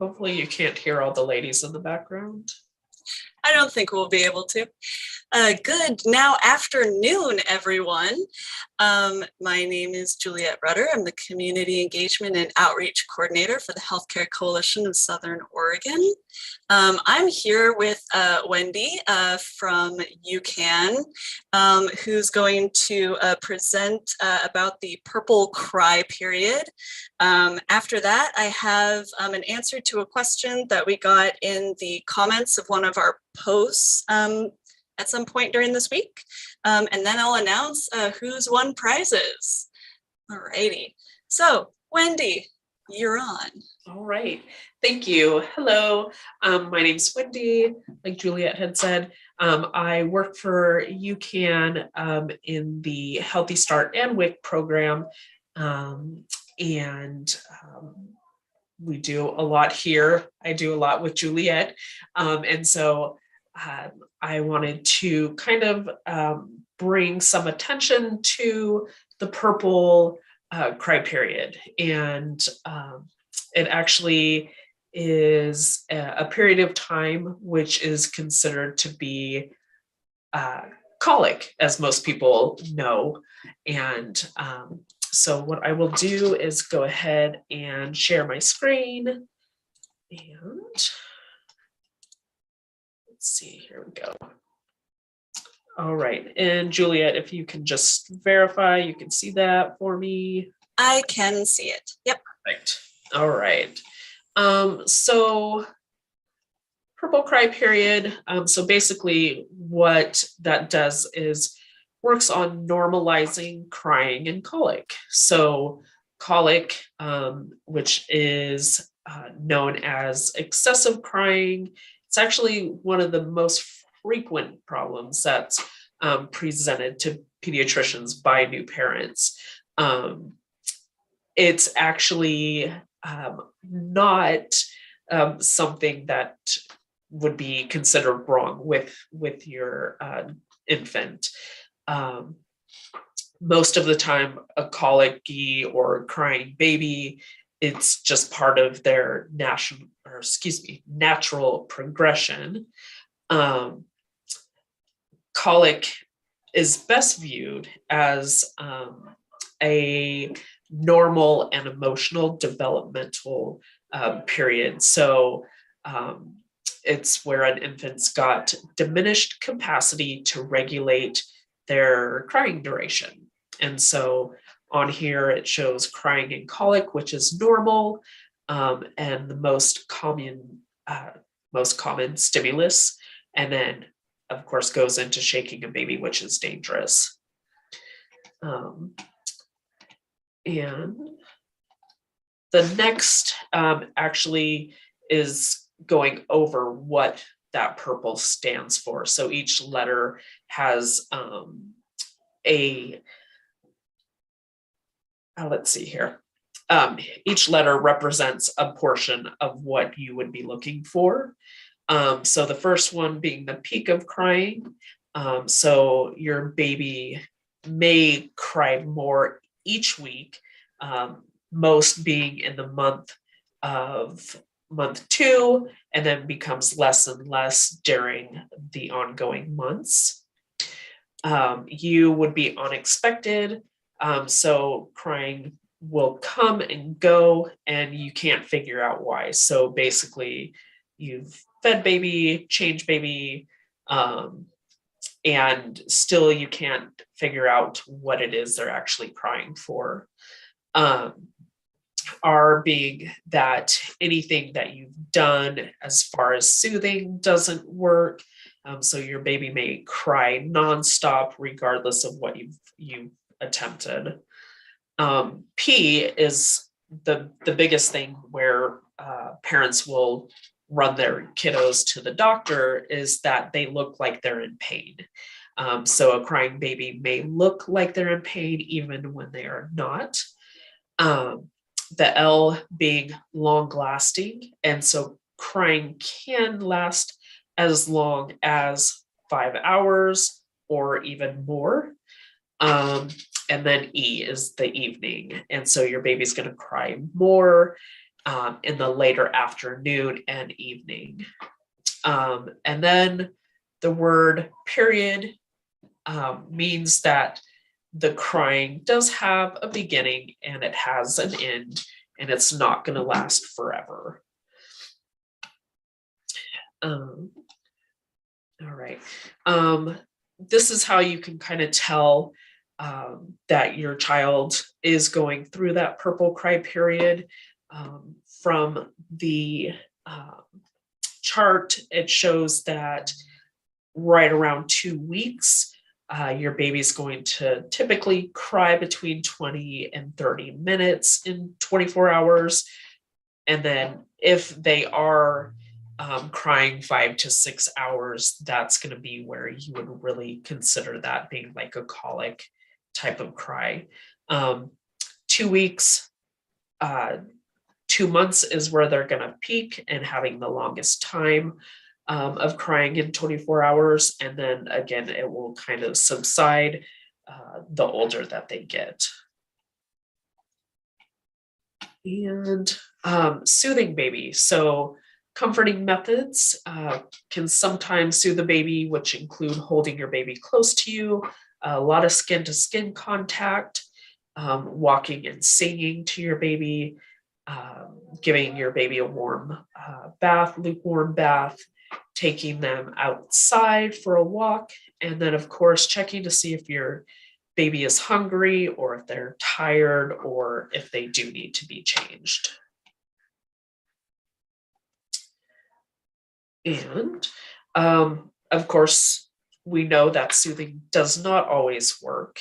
Hopefully you can't hear all the ladies in the background. I don't think we'll be able to. Good now afternoon, everyone. My name is Juliette Rudder. I'm the Community Engagement and Outreach Coordinator for the Healthcare Coalition of Southern Oregon. I'm here with Wendy from UCAN, who's going to present about the Purple Cry period. After that, I have an answer to a question that we got in the comments of one of our posts at some point during this week. And then I'll announce who's won prizes. Alrighty. So, Wendy, you're on. All right. Thank you. Hello. My name's Wendy. Like Juliette had said, I work for UCAN in the Healthy Start and WIC program. We do a lot here. I do a lot with Juliette. And so I wanted to kind of bring some attention to the Purple Cry period. And it actually is a period of time which is considered to be colic, as most people know. And so what I will do is go ahead and share my screen. And let's see, here we go. All right, and Juliette, if you can just verify, you can see that for me. I can see it. Yep. Perfect. All right. So Purple Cry period. So basically what that does is works on normalizing crying and colic. So colic, which is known as excessive crying, it's actually one of the most frequent problems that's presented to pediatricians by new parents. It's actually not something that would be considered wrong with your infant. Most of the time, a colicky or crying baby, it's just part of their natural progression. Colic is best viewed as a normal and emotional developmental period. So it's where an infant's got diminished capacity to regulate their crying duration. And so on here it shows crying and colic, which is normal, and the most common stimulus, and then of course goes into shaking a baby, which is dangerous. And the next actually is going over what that purple stands for. So each letter has let's see here. Each letter represents a portion of what you would be looking for. So the first one being the peak of crying. So your baby may cry more each week, most being in the month 2, and then becomes less and less during the ongoing months. You would be unexpected, so crying will come and go and you can't figure out why. So basically you've fed baby, changed baby, and still you can't figure out what it is they're actually crying for. Are being that anything that you've done as far as soothing doesn't work. So your baby may cry nonstop regardless of what you've attempted. P is the biggest thing where parents will run their kiddos to the doctor, is that they look like they're in pain. So a crying baby may look like they're in pain even when they are not. The L being long lasting, and so crying can last as long as 5 hours or even more. And then E is the evening, and so your baby's going to cry more in the later afternoon and evening. And then the word period means that the crying does have a beginning and it has an end, and it's not going to last forever. All right. This is how you can kind of tell that your child is going through that purple cry period. From the chart, it shows that right around 2 weeks, your baby's going to typically cry between 20 and 30 minutes in 24 hours. And then if they are crying 5 to 6 hours, that's going to be where you would really consider that being like a colic type of cry. 2 weeks, 2 months is where they're going to peak and having the longest time of crying in 24 hours. And then again, it will kind of subside the older that they get. And soothing baby. So comforting methods can sometimes soothe the baby, which include holding your baby close to you, a lot of skin to skin contact, walking and singing to your baby, giving your baby a warm bath, lukewarm bath, taking them outside for a walk, and then of course checking to see if your baby is hungry or if they're tired or if they do need to be changed. And of course, we know that soothing does not always work.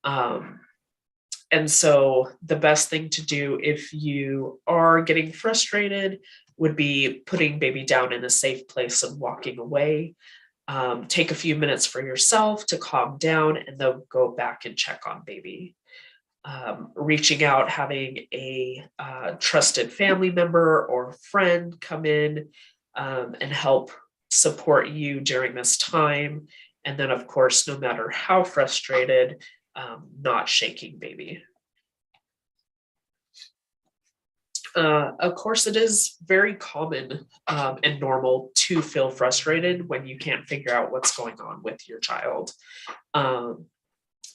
And so the best thing to do if you are getting frustrated would be putting baby down in a safe place and walking away. Take a few minutes for yourself to calm down and then go back and check on baby. Reaching out, having a trusted family member or friend come in and help support you during this time. And then, of course, no matter how frustrated, not shaking baby. Of course, it is very common and normal to feel frustrated when you can't figure out what's going on with your child.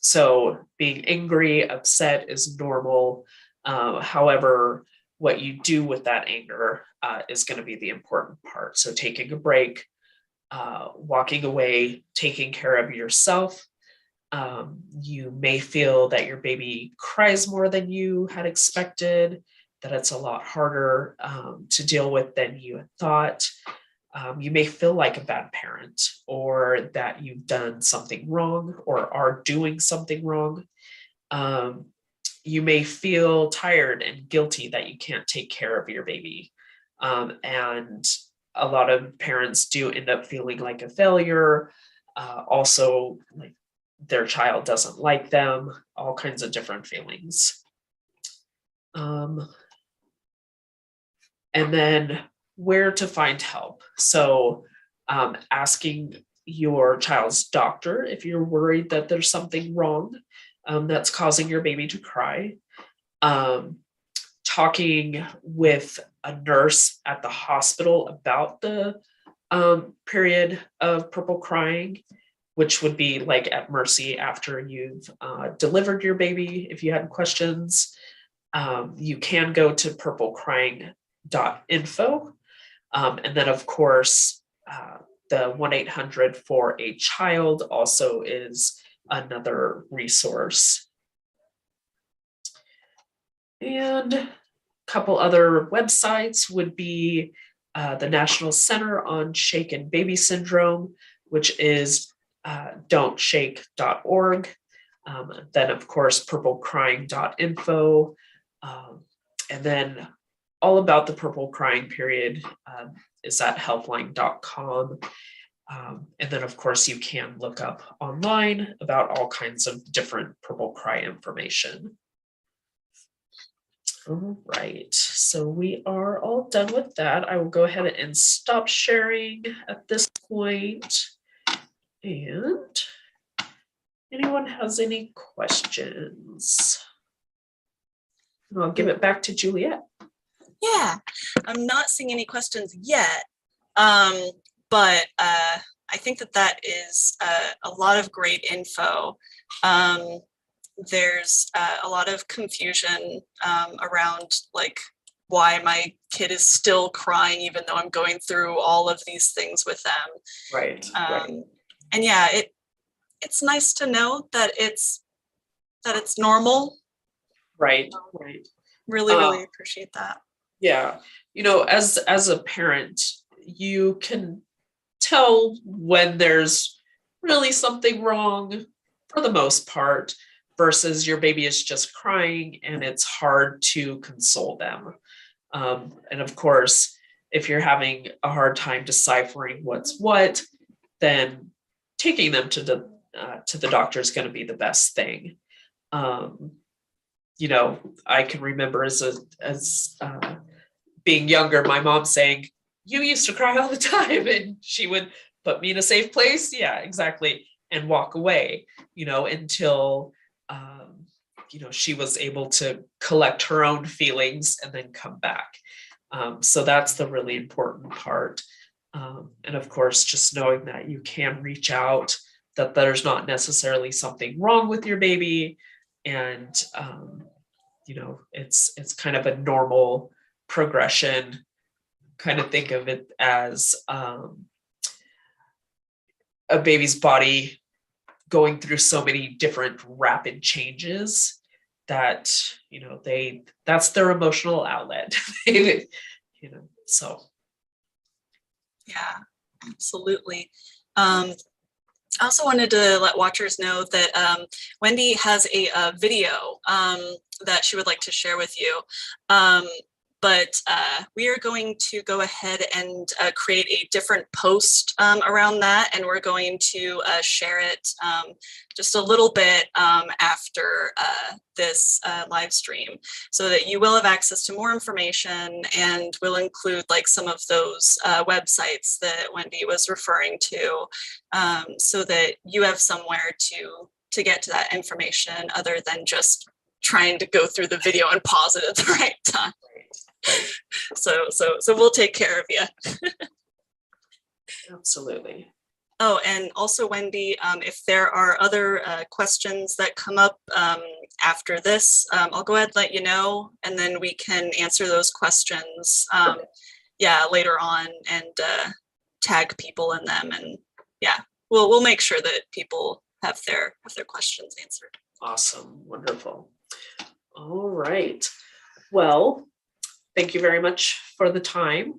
So being angry, upset is normal. However, what you do with that anger is going to be the important part. So taking a break, walking away, taking care of yourself. You may feel that your baby cries more than you had expected, that it's a lot harder to deal with than you had thought. You may feel like a bad parent or that you've done something wrong or are doing something wrong. You may feel tired and guilty that you can't take care of your baby. And a lot of parents do end up feeling like a failure. Also, like their child doesn't like them, all kinds of different feelings. And then where to find help. So asking your child's doctor if you're worried that there's something wrong that's causing your baby to cry. Talking with a nurse at the hospital about the period of purple crying, which would be like at Mercy after you've delivered your baby. If you had questions, you can go to purplecrying.info. And then, of course, the 1-800-4-A-CHILD also is another resource. And a couple other websites would be the National Center on Shake and Baby Syndrome, which is don'tshake.org. Then, of course, purplecrying.info. And then all about the purple crying period is at helpline.com. And then, of course, you can look up online about all kinds of different purple cry information. All right, so we are all done with that. I will go ahead and stop sharing at this point. And anyone has any questions? And I'll give it back to Juliet. Yeah, I'm not seeing any questions yet, but I think that is a lot of great info. There's a lot of confusion around like why my kid is still crying even though I'm going through all of these things with them. Right. And yeah, it's nice to know that it's normal. Right. Really appreciate that. Yeah. As a parent, you can tell when there's really something wrong for the most part, versus your baby is just crying and it's hard to console them. And of course, if you're having a hard time deciphering what's what, then taking them to the doctor is going to be the best thing. I can remember as being younger, my mom saying, "You used to cry all the time," and she would put me in a safe place. Yeah, exactly, and walk away. Until she was able to collect her own feelings and then come back. So that's the really important part. And of course, just knowing that you can reach out, that there's not necessarily something wrong with your baby, and it's kind of a normal progression. Kind of think of it as a baby's body going through so many different rapid changes that that's their emotional outlet. So yeah, absolutely. I also wanted to let watchers know that Wendy has a video that she would like to share with you. But we are going to go ahead and create a different post around that, and we're going to share it just a little bit after this live stream, so that you will have access to more information, and we'll include like some of those websites that Wendy was referring to, so that you have somewhere to get to that information other than just trying to go through the video and pause it at the right time. So we'll take care of you. Absolutely. Oh, and also Wendy, if there are other questions that come up after this, I'll go ahead and let you know, and then we can answer those questions later on, and tag people in them, and we'll make sure that people have their questions answered. Awesome. Wonderful. All right. Well, thank you very much for the time.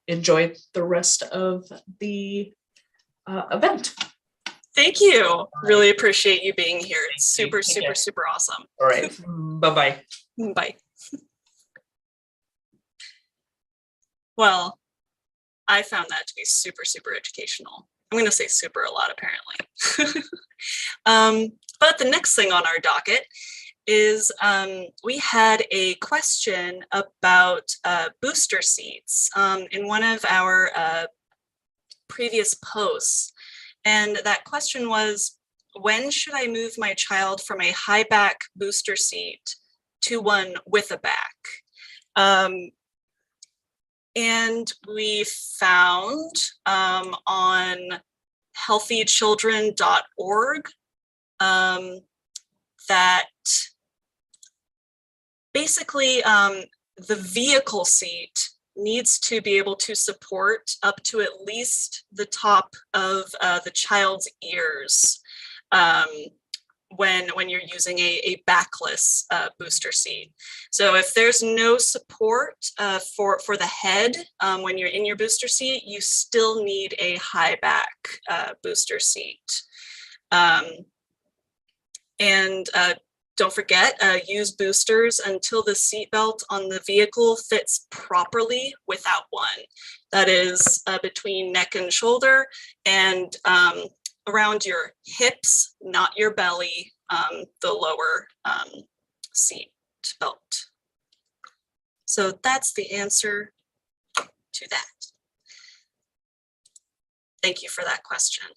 Enjoy the rest of the event. Thank you. Really appreciate you being here. It's super awesome. All right. Bye-bye. Bye. Well, I found that to be super educational. I'm going to say super a lot, apparently. But the next thing on our docket is we had a question about booster seats in one of our previous posts. And that question was, when should I move my child from a high back booster seat to one with a back? And we found on healthychildren.org that basically the vehicle seat needs to be able to support up to at least the top of the child's ears when you're using a backless booster seat. So if there's no support for the head when you're in your booster seat, you still need a high back booster seat. And don't forget, use boosters until the seatbelt on the vehicle fits properly without one. That is between neck and shoulder, and around your hips, not your belly, the lower seat belt. So that's the answer to that. Thank you for that question.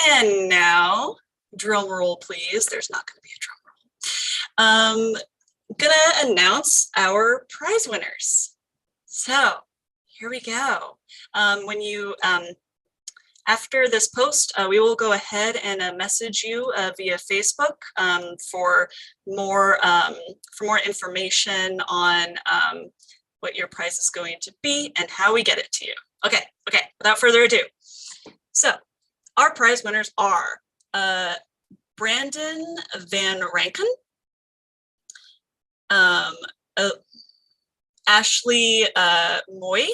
And now, drum roll, please. There's not going to be a drum Gonna announce our prize winners. So here we go. When you after this post, we will go ahead and message you via Facebook for more information on what your prize is going to be and how we get it to you. Okay, without further ado. So our prize winners are Brandon Van Ranken, Ashley Moy,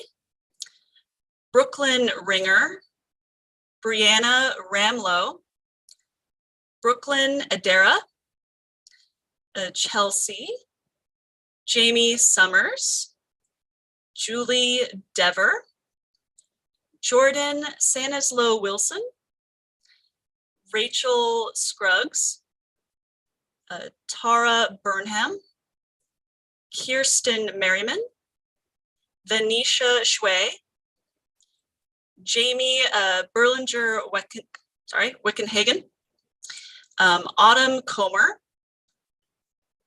Brooklyn Ringer, Brianna Ramlow, Brooklyn Adera, Chelsea, Jamie Summers, Julie Dever, Jordan Sanislow Wilson, Rachel Scruggs, Tara Burnham, Kirsten Merriman, Venetia Shui, Jamie Berlinger Wickenhagen, Autumn Comer,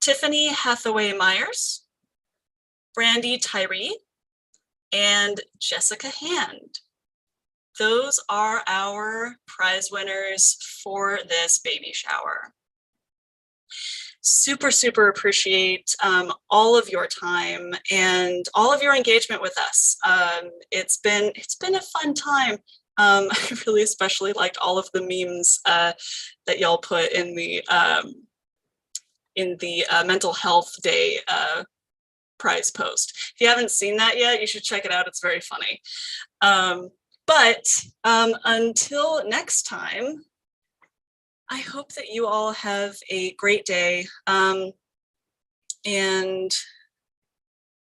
Tiffany Hathaway Myers, Brandy Tyree, and Jessica Hand. Those are our prize winners for this baby shower. Super appreciate all of your time and all of your engagement with us. It's been a fun time. I really especially liked all of the memes that y'all put in the Mental Health Day prize post. If you haven't seen that yet, you should check it out. It's very funny. But until next time, I hope that you all have a great day. And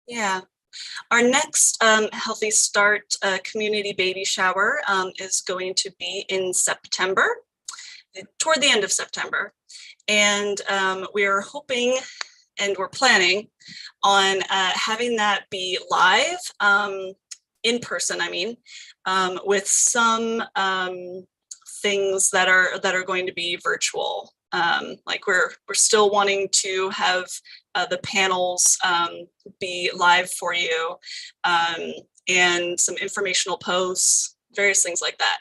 yeah, our next Healthy Start community baby shower is going to be in September, toward the end of September. And we are hoping and we're planning on having that be live, in person, I mean, with some things that are going to be virtual. Like we're still wanting to have the panels be live for you, and some informational posts, various things like that.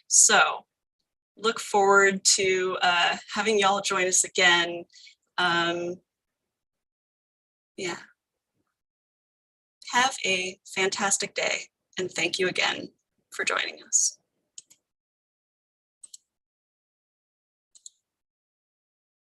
So look forward to having y'all join us again. Yeah. Have a fantastic day, and thank you again for joining us.